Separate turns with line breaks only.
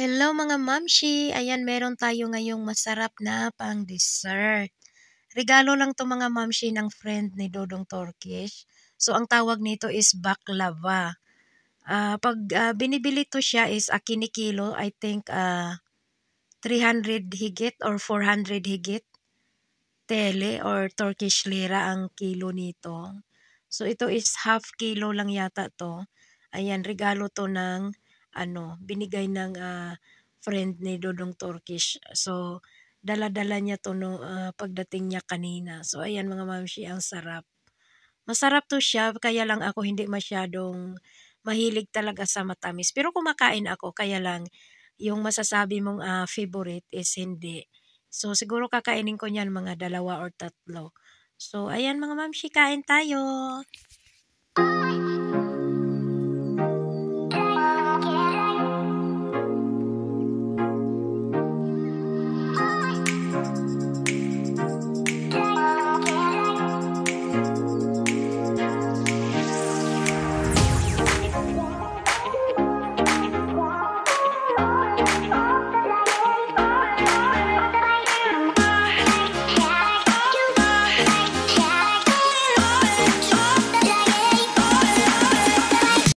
Hello mga mamshi! Ayan, meron tayo ngayong masarap na pang-dessert. Regalo lang 'to mga mamshi ng friend ni Dodong Turkish. So, ang tawag nito is baklava. Pag binibili 'to siya is kinikilo, I think 300 higit or 400 higit tele or Turkish lira ang kilo nito. So, ito is half kilo lang yata 'to. Ayan, regalo 'to ng binigay ng friend ni Dodong Turkish. So, dala-dala niya 'to pagdating niya kanina. So, ayan mga mamshi, ang sarap. Masarap 'to siya, kaya lang ako hindi masyadong mahilig talaga sa matamis. Pero kumakain ako, kaya lang yung masasabi mong favorite is hindi. So, siguro kakainin ko niyan mga 2 or 3. So, ayan mga mamshi, kain tayo.